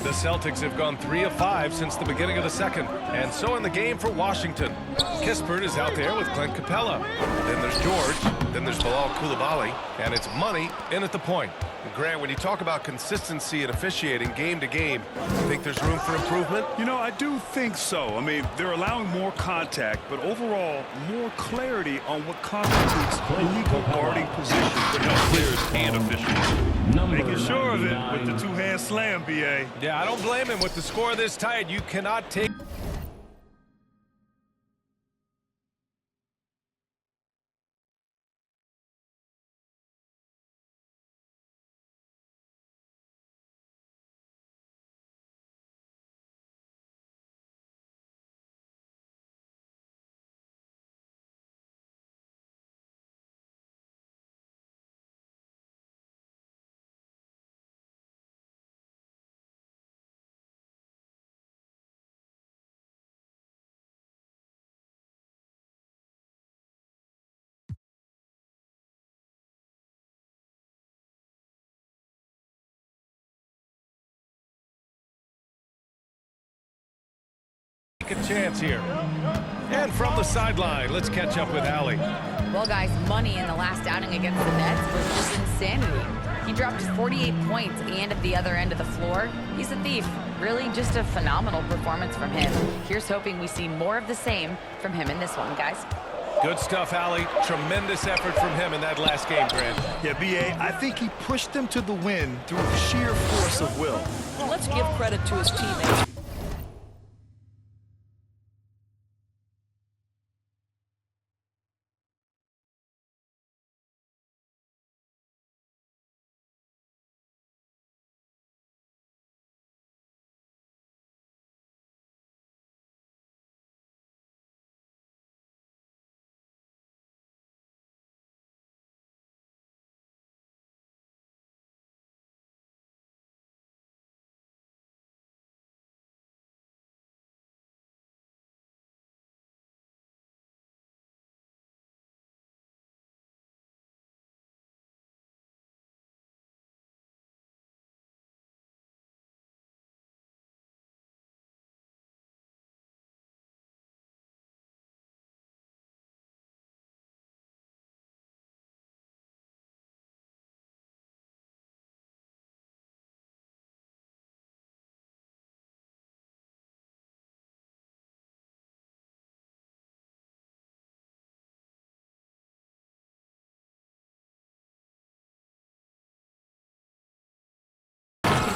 The Celtics have gone 3 of 5 since the beginning of the second, and so in the game for Washington. Kispert is out there with Clint Capella. Then there's George, then there's Bilal Coulibaly, and it's Money in at the point. Grant, when you talk about consistency and officiating game to game, you think there's room for improvement? You know, I do think so. I mean, they're allowing more contact, but overall, more clarity on what constitutes illegal guarding position for help players and officials. Making sure of it with the two-hand slam, B.A. Yeah, I don't blame him. With the score this tight, you cannot take... a chance here. And from the sideline, let's catch up with Allie. Well, guys, Money in the last outing against the Nets was just insanity. He dropped 48 points and at the other end of the floor. He's a thief. Really just a phenomenal performance from him. Here's hoping we see more of the same from him in this one, guys. Good stuff, Allie. Tremendous effort from him in that last game, Grant. Yeah, B.A., I think he pushed them to the win through sheer force of will. Let's give credit to his teammates.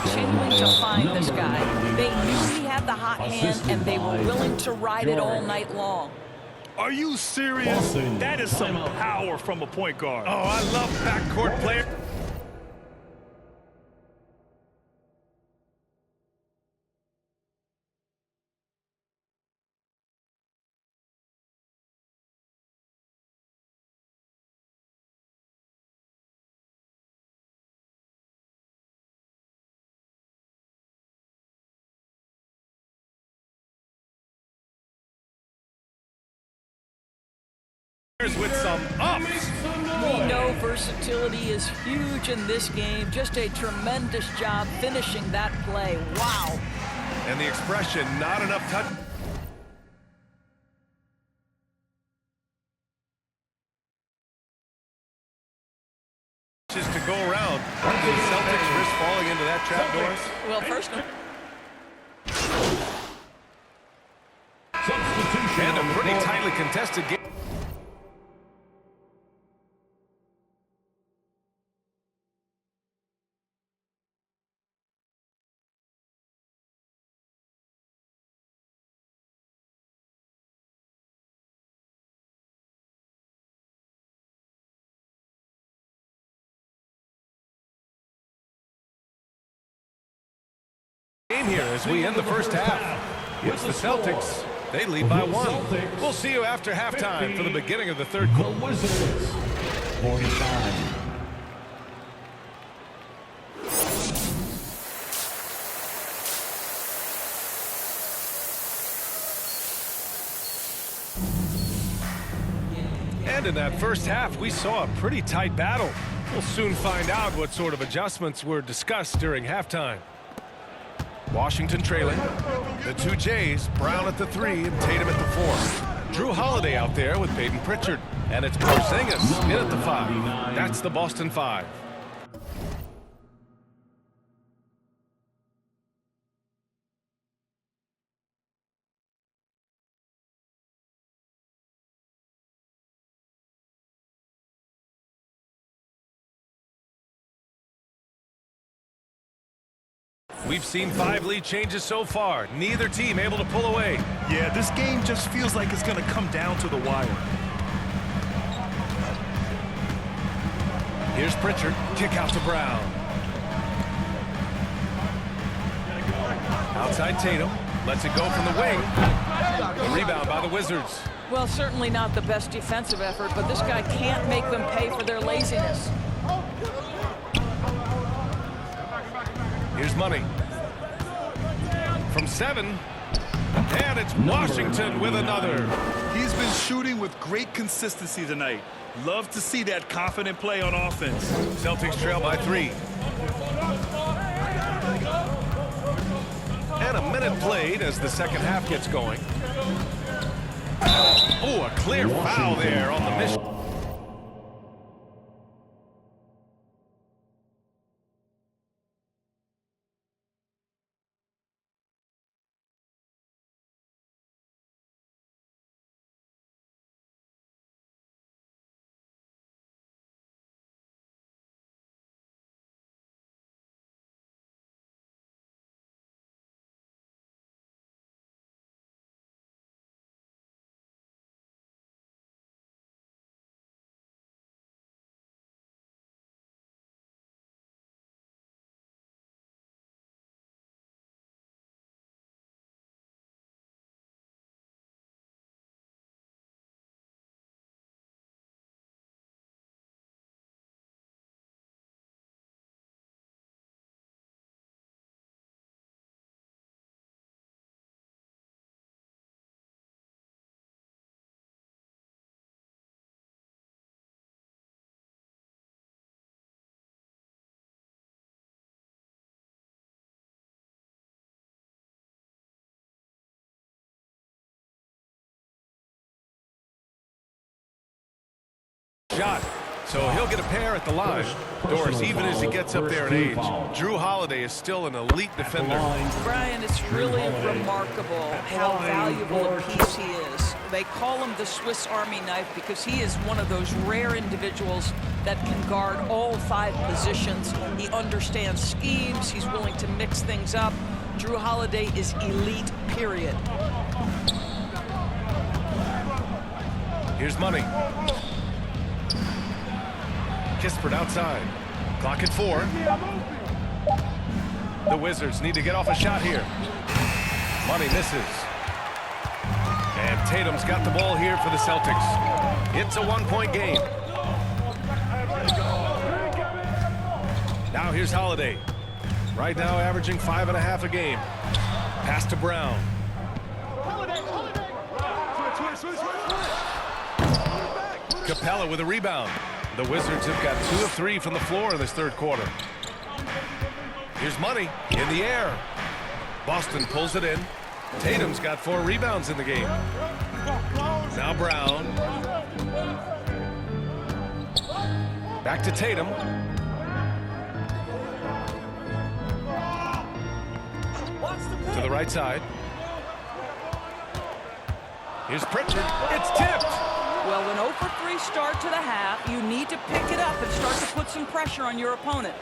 Continuing to find this guy. They knew he had the hot hand, and they were willing to ride it all night long. Are you serious? That is some power from a point guard. Oh, I love backcourt players. With some ups. We know versatility is huge in this game. Just a tremendous job finishing that play. Wow. And the expression, not enough touch. Just to go around. The Celtics risk falling into that trap, Doris? Well, first and a pretty tightly contested game. Here as we end the first half. It's the Celtics. They lead by 1. We'll see you after halftime for the beginning of the third quarter. Wizards, 45. And in that first half, we saw a pretty tight battle. We'll soon find out what sort of adjustments were discussed during halftime. Washington trailing. The two Jays, Brown at the 3 and Tatum at the 4. Drew Holiday out there with Peyton Pritchard. And it's Porzingis in at the 5. That's the Boston 5. We've seen 5 lead changes so far. Neither team able to pull away. Yeah, this game just feels like it's going to come down to the wire. Here's Pritchard. Kick out to Brown. Outside Tatum. Lets it go from the wing. The rebound by the Wizards. Well, certainly not the best defensive effort, but this guy can't make them pay for their laziness. Here's Money. From 7. And it's Washington with another. He's been shooting with great consistency tonight. Love to see that confident play on offense. Celtics trail by 3. And a minute played as the second half gets going. Oh, a clear foul there on the mission. Shot. So he'll get a pair at the line. Doris, even as he gets up there in age, Drew Holiday is still an elite defender. Brian, it's really remarkable how valuable a piece he is. They call him the Swiss Army knife because he is one of those rare individuals that can guard all 5 positions. He understands schemes. He's willing to mix things up. Drew Holiday is elite, period. Here's Money. Kispert outside. Clock at 4. The Wizards need to get off a shot here. Money misses. And Tatum's got the ball here for the Celtics. It's a 1-point game. Now here's Holiday. Right now averaging 5.5 a game. Pass to Brown. Capella with a rebound. The Wizards have got 2 of 3 from the floor in this third quarter. Here's Money in the air. Boston pulls it in. Tatum's got 4 rebounds in the game. Now Brown. Back to Tatum. To the right side. Here's Pritchard. It's tipped. Well, an 0 for 3 start to the half, you need to pick it up and start to put some pressure on your opponent.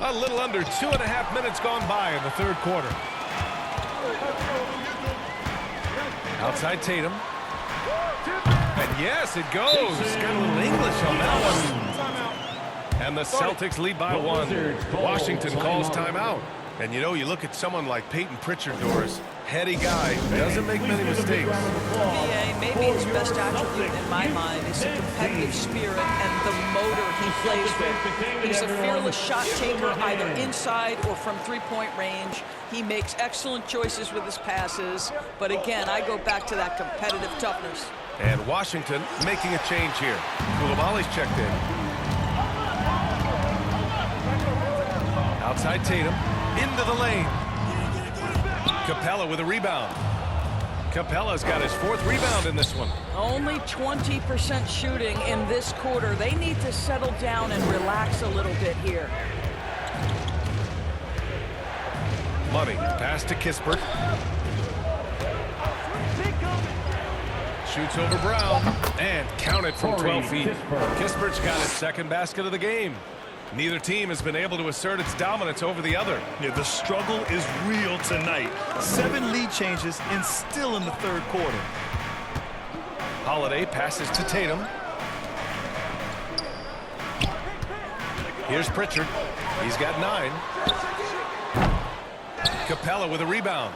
A little under 2.5 minutes gone by in the third quarter. Outside Tatum. And yes, it goes. Got a little English on that one. And the Celtics lead by 1. Washington calls timeout. And you know, you look at someone like Peyton Pritchard, Doris, heady guy, doesn't make many mistakes. Yeah, maybe his best attribute in my mind is the competitive spirit and the motor he plays with. He's a fearless shot taker either inside or from 3-point range. He makes excellent choices with his passes. But again, I go back to that competitive toughness. And Washington making a change here. Koulibaly's checked in. Outside Tatum, into the lane. Capella with a rebound. Capella's got his 4th rebound in this one. Only 20% shooting in this quarter. They need to settle down and relax a little bit here. Money, pass to Kispert. Shoots over Brown, and counted from 12 feet. Kispert's got his 2nd basket of the game. Neither team has been able to assert its dominance over the other. Yeah, the struggle is real tonight. 7 lead changes and still in the 3rd quarter. Holiday passes to Tatum. Here's Pritchard. He's got 9. Capella with a rebound.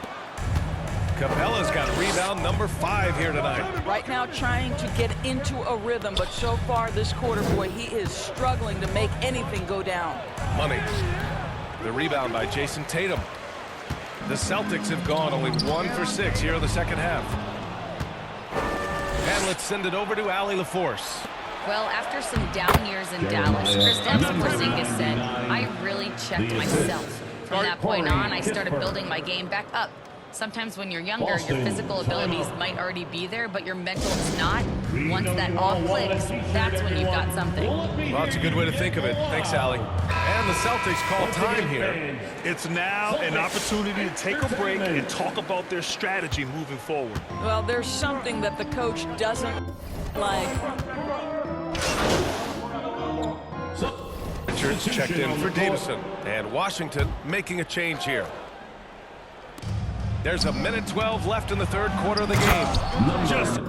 Capella's got rebound number 5 here tonight. Right now trying to get into a rhythm, but so far this quarter, boy, he is struggling to make anything go down. Money. The rebound by Jason Tatum. The Celtics have gone only 1 for 6 here in the 2nd half. And let's send it over to Allie LaForce. Well, after some down years in Dallas, Kristaps Porzingis said, I really checked myself. From that point on, I started building my game back up. Sometimes when you're younger, your physical abilities might already be there, but your mental is not. Once that all clicks, that's when you've got something. Well, that's a good way to think of it. Thanks, Allie. And the Celtics call time here. It's now an opportunity to take a break and talk about their strategy moving forward. Well, there's something that the coach doesn't like. Richards checked in for Davison. And Washington making a change here. There's a minute 12 left in the 3rd quarter of the game. Just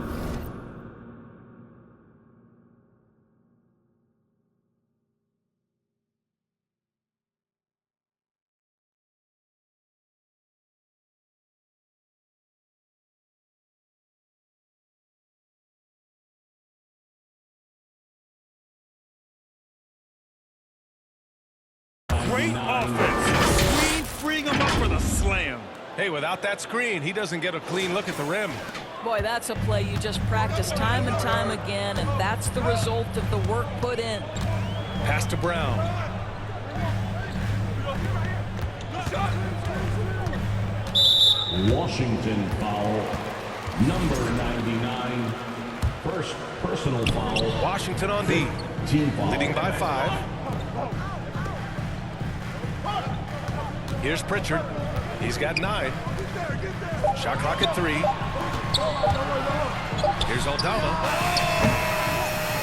great offense. Screen freeing him up for the slam. Hey, without that screen, he doesn't get a clean look at the rim. Boy, that's a play you just practice time and time again, and that's the result of the work put in. Pass to Brown. Washington foul. Number 99. First personal foul. Washington on D. Team foul. Leading by 5. Here's Pritchard. He's got 9. Shot clock at 3. Here's Aldama.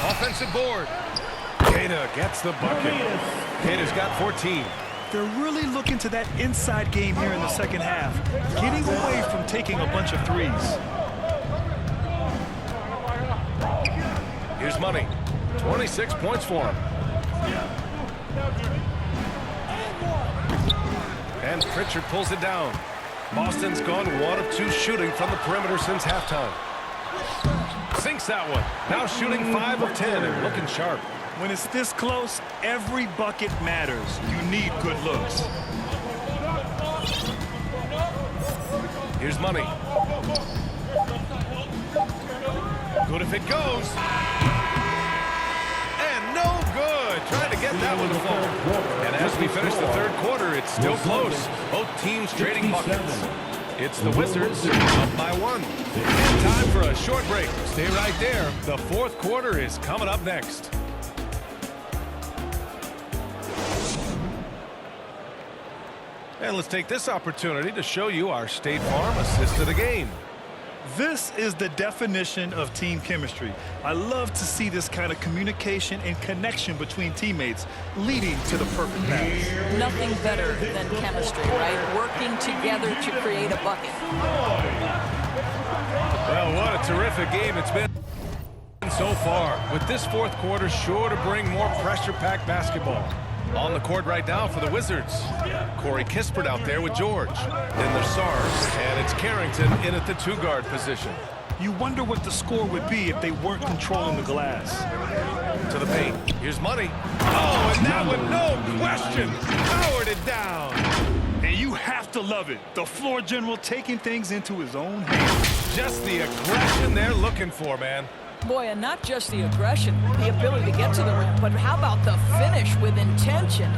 Offensive board. Queta gets the bucket. Queta's got 14. They're really looking to that inside game here in the 2nd half, getting away from taking a bunch of threes. Here's Money. 26 points for him. And Pritchard pulls it down. Boston's gone 1 of 2 shooting from the perimeter since halftime. Sinks that one. Now shooting 5 of 10 and looking sharp. When it's this close, every bucket matters. You need good looks. Here's Money. Good if it goes. And no good. Trying to get that one to fall. And as we finish the 3rd quarter, it's still close. Both teams trading buckets. It's the Wizards up by 1. And time for a short break. Stay right there. The 4th quarter is coming up next. And let's take this opportunity to show you our State Farm assist of the game. This is the definition of team chemistry. I love to see this kind of communication and connection between teammates leading to the perfect pass. Nothing better than chemistry, right? Working together to create a bucket. Well, what a terrific game it's been so far. With this 4th quarter sure to bring more pressure-packed basketball. On the court right now for the Wizards. Corey Kispert out there with George. Then there's Sars, and it's Carrington in at the 2-guard position. You wonder what the score would be if they weren't controlling the glass. To the paint. Here's Money. Oh, and that one, no question, powered it down. And you have to love it. The floor general taking things into his own hands. Just the aggression they're looking for, man. Boy, and not just the aggression, the ability to get to the rim, but how about the finish with intention?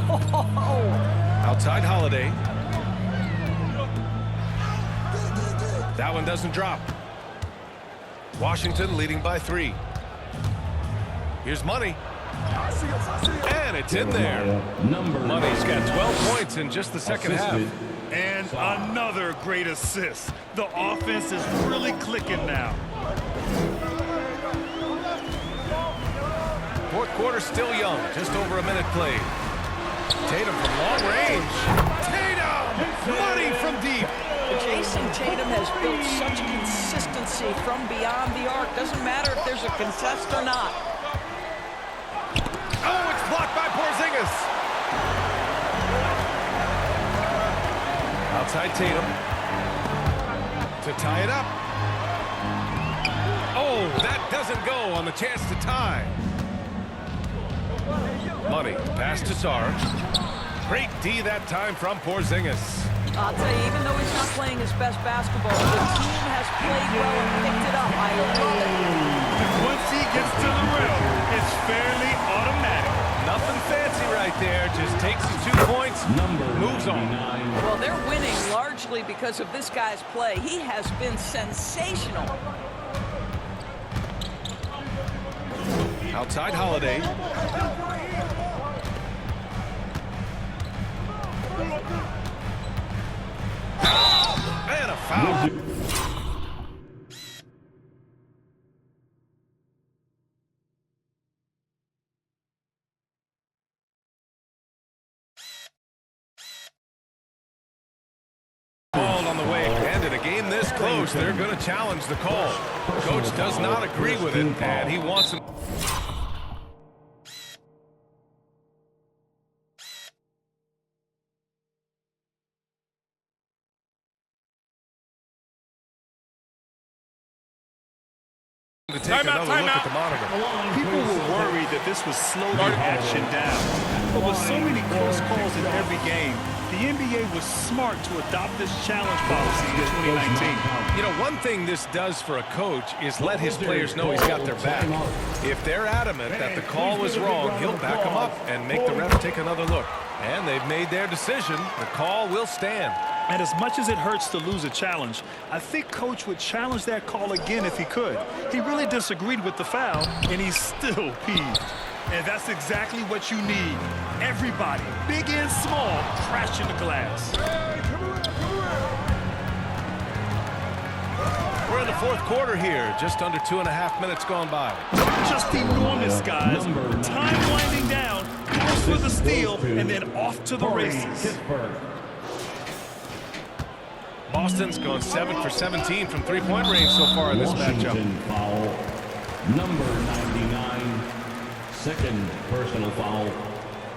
Outside Holiday. That one doesn't drop. Washington leading by 3. Here's Money. And it's in there. Money's got 12 points in just the second half. And another great assist. The offense is really clicking now. Fourth quarter still young. Just over a minute played. Tatum from long range. Tatum! Money from deep. Jason Tatum has built such consistency from beyond the arc. Doesn't matter if there's a contest or not. Oh, it's blocked by Porzingis. Outside Tatum. To tie it up. Oh, that doesn't go on the chance to tie. Money, pass to Sarge. Great D that time from Porzingis. I'll tell you, even though he's not playing his best basketball, the team has played well and picked it up. I love it. Once he gets to the rim, it's fairly automatic. Nothing fancy right there. Just takes his 2 points, moves on. Well, they're winning largely because of this guy's play. He has been sensational. Outside Holiday. And a foul. Called on the way, and in a game this close, they're going to challenge the call. Coach does not agree with it, and he wants him. To take another look at the monitor. People were worried that this would slow the action down. But with so many close calls in every game, the NBA was smart to adopt this challenge policy in 2019. You know, one thing this does for a coach is let his players know he's got their back. If they're adamant that the call was wrong, he'll back them up and make the ref take another look. And they've made their decision. The call will stand. And as much as it hurts to lose a challenge, I think Coach would challenge that call again if he could. He really disagreed with the foul, and he's still peeved. And that's exactly what you need. Everybody, big and small, crashing the glass. We're in the fourth quarter here. Just under 2.5 minutes gone by. Just enormous, guys. Time winding down, goes for the steal, and then off to the races. Boston's gone 7 for 17 from three-point range so far in this matchup. Foul. Number 99. Second personal foul.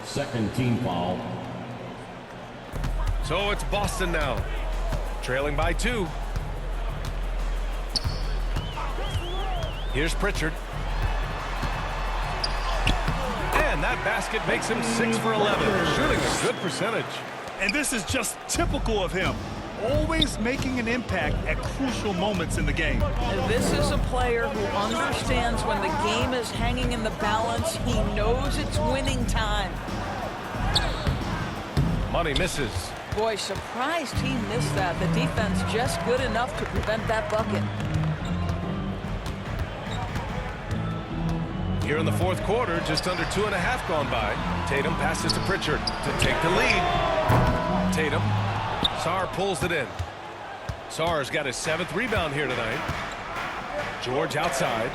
Second team foul. So it's Boston now. Trailing by 2. Here's Pritchard. And that basket makes him 6 for 11. Shooting a good percentage. And this is just typical of him. Always making an impact at crucial moments in the game. This is a player who understands when the game is hanging in the balance. He knows it's winning time. Money misses. Boy, surprised he missed that. The defense just good enough to prevent that bucket. Here in the fourth quarter, just under 2.5 gone by. Tatum passes to Pritchard to take the lead. Tatum. Sarr pulls it in. Sarr's got his 7th rebound here tonight. George outside.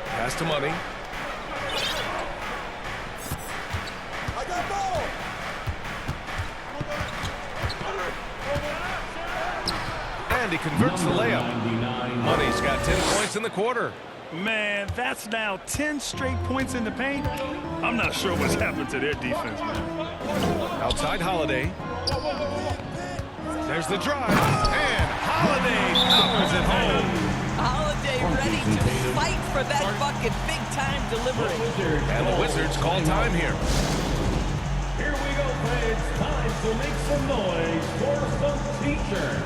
Pass to Money. And he converts the layup. Money's got 10 points in the quarter. Man, that's now 10 straight points in the paint. I'm not sure what's happened to their defense, man. Outside Holiday. There's the drive. And Holiday powers it home. Holiday ready to fight for that bucket. Big time delivery. And the Wizards call time here. Here we go, fans. Time to make some noise for some teacher.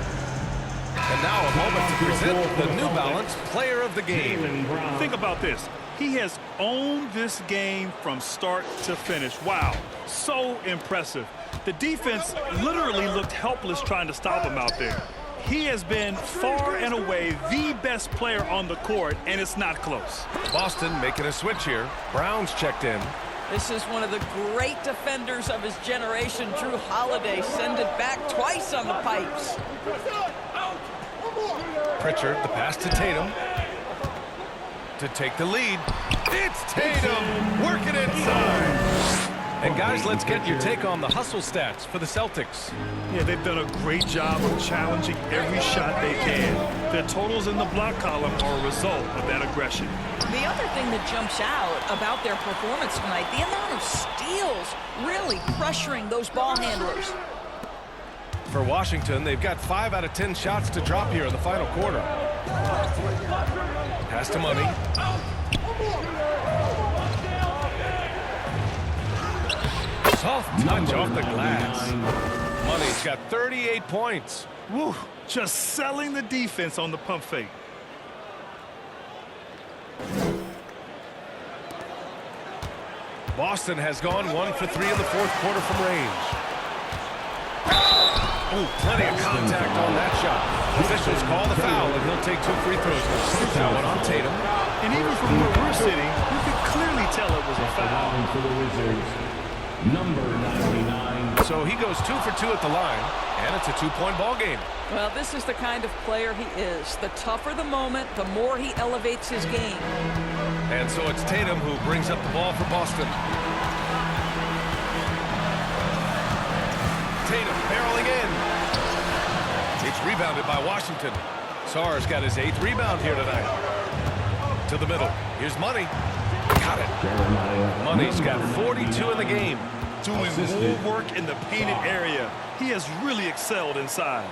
And now a moment to present the New Balance Player of the Game. Think about this. He has owned this game from start to finish. Wow. So impressive. The defense literally looked helpless trying to stop him out there. He has been far and away the best player on the court, and it's not close. Boston making a switch here. Brown's checked in. This is one of the great defenders of his generation, Drew Holiday. Send it back twice on the pipes. Pritchard, the pass to Tatum. To take the lead. It's Tatum working inside. And guys, let's get your take on the hustle stats for the Celtics. Yeah, they've done a great job of challenging every shot they can. Their totals in the block column are a result of that aggression. The other thing that jumps out about their performance tonight, the amount of steals really pressuring those ball handlers. For Washington, they've got 5 out of 10 shots to drop here in the final quarter. Pass to Money. Soft touch off the glass. Money's got 38 points. Woo, just selling the defense on the pump fake. Boston has gone 1 for 3 in the fourth quarter from range. Oh, plenty of contact on that shot. Officials call the foul, and he'll take 2 free throws. That one on Tatum. And even from where we're sitting, you could clearly tell it was a foul. For the Wizards, number 99. So he goes 2 for 2 at the line, and it's a 2-point ball game. Well, this is the kind of player he is. The tougher the moment, the more he elevates his game. And so it's Tatum who brings up the ball for Boston. Tatum barreling in. It's rebounded by Washington. Sarr's got his 8th rebound here tonight. To the middle. Here's Money. Got it. Money's got 42 in the game. Doing more work in the painted area. He has really excelled inside.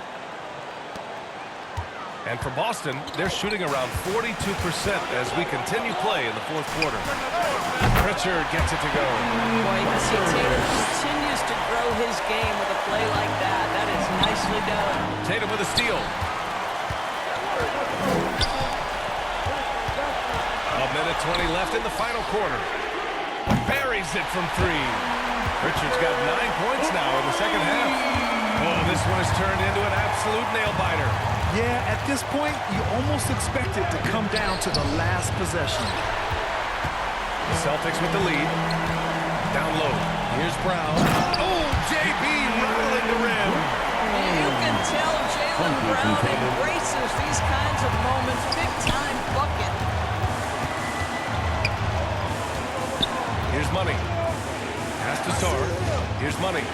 And for Boston, they're shooting around 42% as we continue play in the fourth quarter. Pritchard gets it to go. Boy, you can see Tatum continues to grow his game with a play like that. That is nicely done. Tatum with a steal. A minute 20 left in the final quarter. Buries it from 3. Pritchard's got 9 points now in the second half. Oh, this one has turned into an absolute nail-biter. Yeah, at this point, you almost expect it to come down to the last possession. The Celtics with the lead. Down low. Here's Brown. Oh, JB rattling the rim. You can tell Jaylen Brown embraces these kinds of moments. Big-time bucket. Here's Money. Pass to Sarr. Here's Money.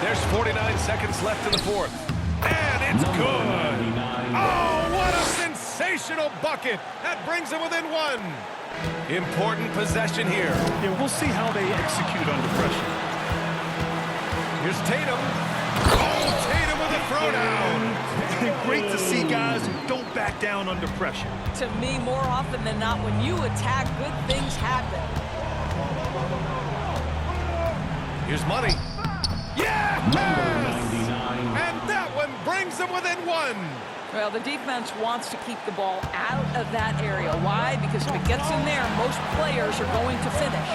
There's 49 seconds left in the fourth. And it's good. Oh, what a sensational bucket. That brings them within 1. Important possession here. Yeah, we'll see how they execute under pressure. Here's Tatum. Oh, Tatum with a throwdown. Great to see guys who don't back down under pressure. To me, more often than not, when you attack, good things happen. Here's Money. Yeah! And that one brings them within 1. Well, the defense wants to keep the ball out of that area. Why? Because if it gets in there, most players are going to finish.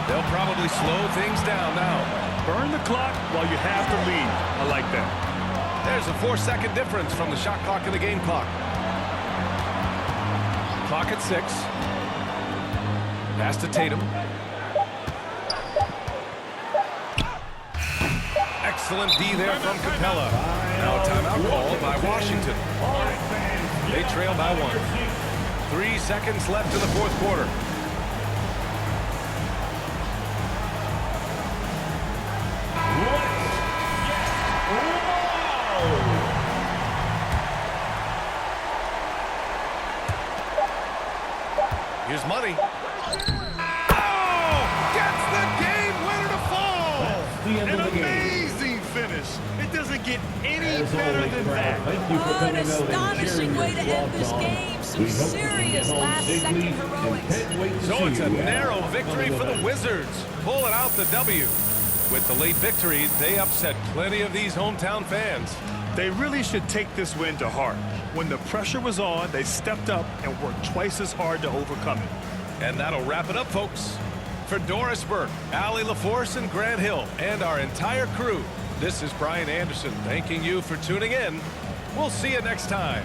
They'll probably slow things down now. Burn the clock while you have the lead. I like that. There's a 4-second difference from the shot clock and the game clock. Clock at 6. Pass to Tatum. Excellent D there from Capella. Now a timeout called by Washington. They trail by 1. 3 seconds left in the fourth quarter. Here's Money. Oh! Gets the game winner to fall! An amazing finish. It doesn't get any better than that. An astonishing way to end this game. Some serious last-second heroics. So it's a narrow victory for the Wizards, pulling out the W. With the late victory, they upset plenty of these hometown fans. They really should take this win to heart. When the pressure was on, they stepped up and worked twice as hard to overcome it. And that'll wrap it up, folks. For Doris Burke, Allie LaForce, and Grant Hill, and our entire crew, this is Brian Anderson thanking you for tuning in. We'll see you next time.